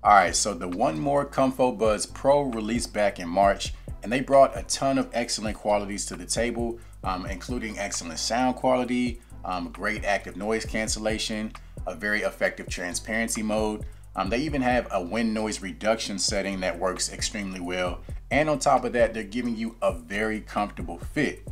Alright, so the 1More Comfobuds Pro released back in March, and they brought a ton of excellent qualities to the table, including excellent sound quality, great active noise cancellation, a very effective transparency mode. They even have a wind noise reduction setting that works extremely well, and on top of that, they're giving you a very comfortable fit.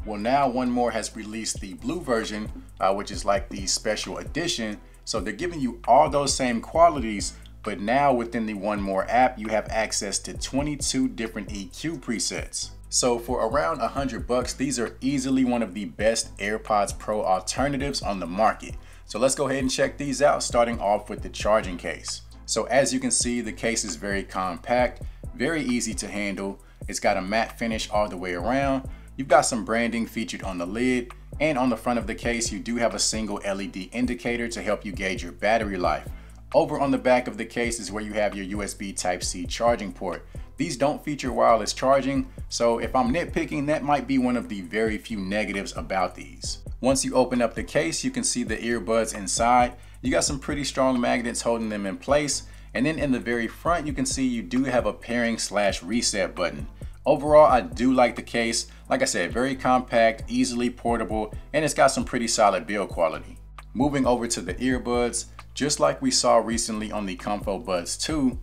Well, now 1More has released the blue version, which is like the special edition, so they're giving you all those same qualities. But now within the 1More app, you have access to 22 different EQ presets. So for around $100, these are easily one of the best AirPods Pro alternatives on the market. So let's go ahead and check these out, starting off with the charging case. So as you can see, the case is very compact, very easy to handle. It's got a matte finish all the way around. You've got some branding featured on the lid, and on the front of the case, you do have a single LED indicator to help you gauge your battery life. Over on the back of the case is where you have your USB Type-C charging port. These don't feature wireless charging, so if I'm nitpicking, that might be one of the very few negatives about these. Once you open up the case, you can see the earbuds inside. You got some pretty strong magnets holding them in place, and then in the very front, you can see you do have a pairing/reset button. Overall, I do like the case. Like I said, very compact, easily portable, and it's got some pretty solid build quality. Moving over to the earbuds, just like we saw recently on the ComfoBuds 2,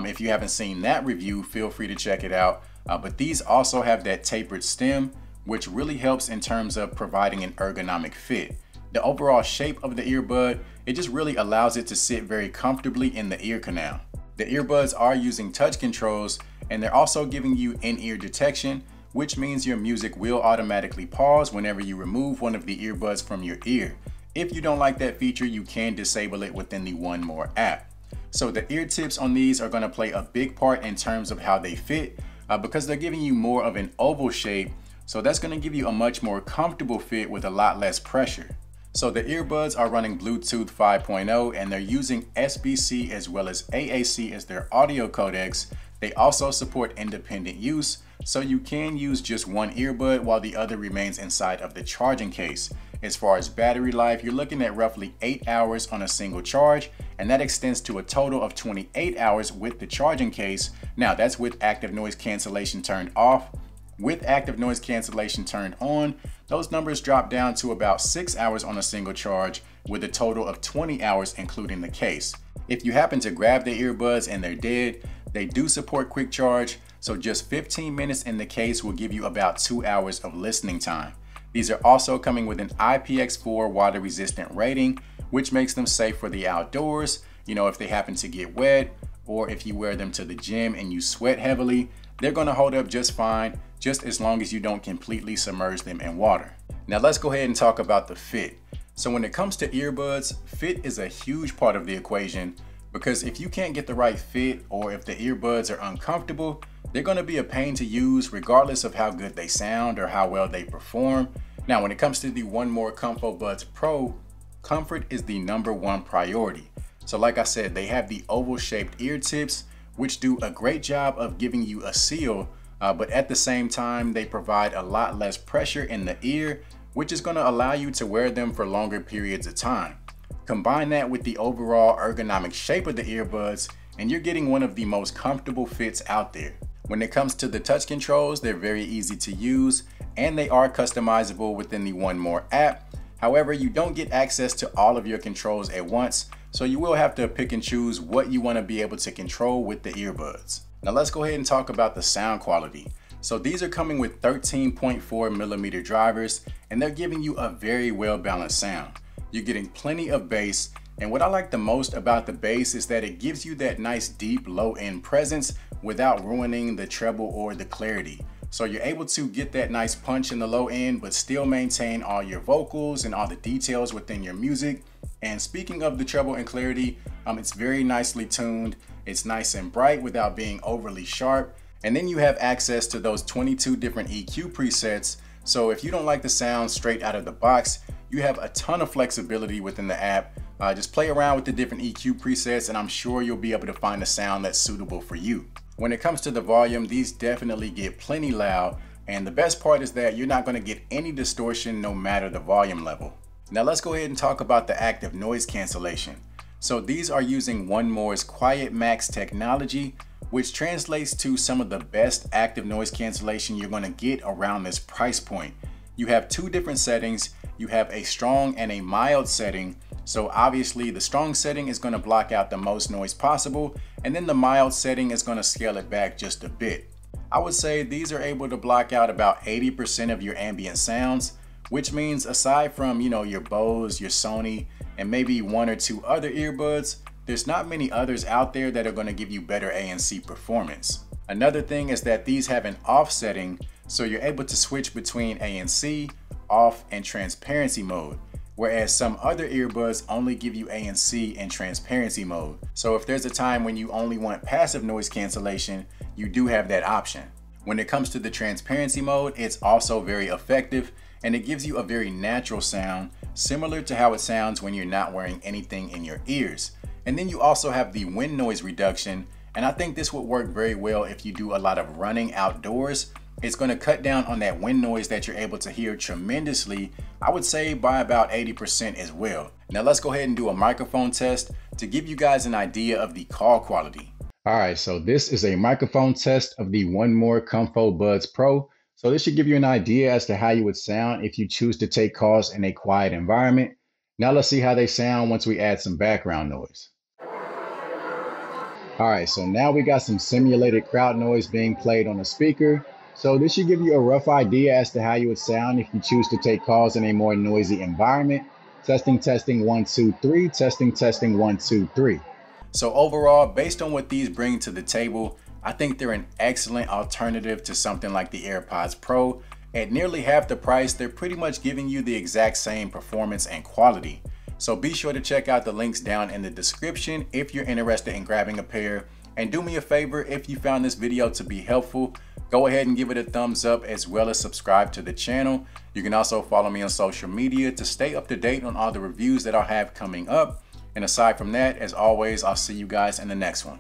if you haven't seen that review, feel free to check it out. But these also have that tapered stem, which really helps in terms of providing an ergonomic fit. The overall shape of the earbud, it just really allows it to sit very comfortably in the ear canal. The earbuds are using touch controls, and they're also giving you in-ear detection, which means your music will automatically pause whenever you remove one of the earbuds from your ear. If you don't like that feature, you can disable it within the 1More app. So the ear tips on these are going to play a big part in terms of how they fit, because they're giving you more of an oval shape. So that's going to give you a much more comfortable fit with a lot less pressure. So the earbuds are running Bluetooth 5.0, and they're using SBC as well as AAC as their audio codecs. They also support independent use, so you can use just one earbud while the other remains inside of the charging case. As far as battery life, you're looking at roughly 8 hours on a single charge, and that extends to a total of 28 hours with the charging case. Now that's with active noise cancellation turned off. With active noise cancellation turned on, those numbers drop down to about 6 hours on a single charge, with a total of 20 hours including the case. If you happen to grab the earbuds and they're dead, they do support quick charge, so just 15 minutes in the case will give you about 2 hours of listening time. These are also coming with an IPX4 water resistant rating, which makes them safe for the outdoors. You know, if they happen to get wet, or if you wear them to the gym and you sweat heavily, they're gonna hold up just fine, just as long as you don't completely submerge them in water. Now let's go ahead and talk about the fit. So when it comes to earbuds, fit is a huge part of the equation, because if you can't get the right fit, or if the earbuds are uncomfortable, they're going to be a pain to use regardless of how good they sound or how well they perform. Now when it comes to the 1More Comfobuds Pro, comfort is the #1 priority. So like I said, they have the oval shaped ear tips, which do a great job of giving you a seal, but at the same time they provide a lot less pressure in the ear, which is going to allow you to wear them for longer periods of time. Combine that with the overall ergonomic shape of the earbuds, and you're getting one of the most comfortable fits out there. When it comes to the touch controls, they're very easy to use, and they are customizable within the 1More app. However, you don't get access to all of your controls at once, so you will have to pick and choose what you want to be able to control with the earbuds. Now let's go ahead and talk about the sound quality. So these are coming with 13.4mm drivers, and they're giving you a very well balanced sound. You're getting plenty of bass, and what I like the most about the bass is that it gives you that nice deep low end presence without ruining the treble or the clarity. So you're able to get that nice punch in the low end, but still maintain all your vocals and all the details within your music. And speaking of the treble and clarity, it's very nicely tuned. It's nice and bright without being overly sharp. And then you have access to those 22 different EQ presets. So if you don't like the sound straight out of the box, you have a ton of flexibility within the app. Just play around with the different EQ presets, and I'm sure you'll be able to find a sound that's suitable for you. When it comes to the volume, these definitely get plenty loud, and the best part is that you're not going to get any distortion no matter the volume level. Now let's go ahead and talk about the active noise cancellation. So these are using 1More's Quiet Max technology, which translates to some of the best active noise cancellation you're going to get around this price point. You have two different settings. You have a strong and a mild setting. So obviously the strong setting is going to block out the most noise possible, and then the mild setting is going to scale it back just a bit. I would say these are able to block out about 80% of your ambient sounds, which means aside from, your Bose, your Sony, and maybe one or two other earbuds, there's not many others out there that are going to give you better ANC performance. Another thing is that these have an off setting, so you're able to switch between ANC, off, and transparency mode, whereas some other earbuds only give you ANC in transparency mode. So if there's a time when you only want passive noise cancellation, you do have that option. When it comes to the transparency mode, it's also very effective, and it gives you a very natural sound, similar to how it sounds when you're not wearing anything in your ears. And then you also have the wind noise reduction, and I think this would work very well if you do a lot of running outdoors. It's going to cut down on that wind noise that you're able to hear tremendously, I would say by about 80% as well. Now let's go ahead and do a microphone test to give you guys an idea of the call quality. All right, so this is a microphone test of the 1More ComfoBuds Pro. So this should give you an idea as to how you would sound if you choose to take calls in a quiet environment. Now let's see how they sound once we add some background noise. All right, so now we got some simulated crowd noise being played on a speaker. So this should give you a rough idea as to how you would sound if you choose to take calls in a more noisy environment. Testing, testing, 1, 2, 3. Testing, testing, 1, 2, 3. So overall, based on what these bring to the table, I think they're an excellent alternative to something like the AirPods Pro. At nearly half the price, they're pretty much giving you the exact same performance and quality. So be sure to check out the links down in the description if you're interested in grabbing a pair. And do me a favor, if you found this video to be helpful, go ahead and give it a thumbs up as well as subscribe to the channel. You can also follow me on social media to stay up to date on all the reviews that I'll have coming up. And aside from that, as always, I'll see you guys in the next one.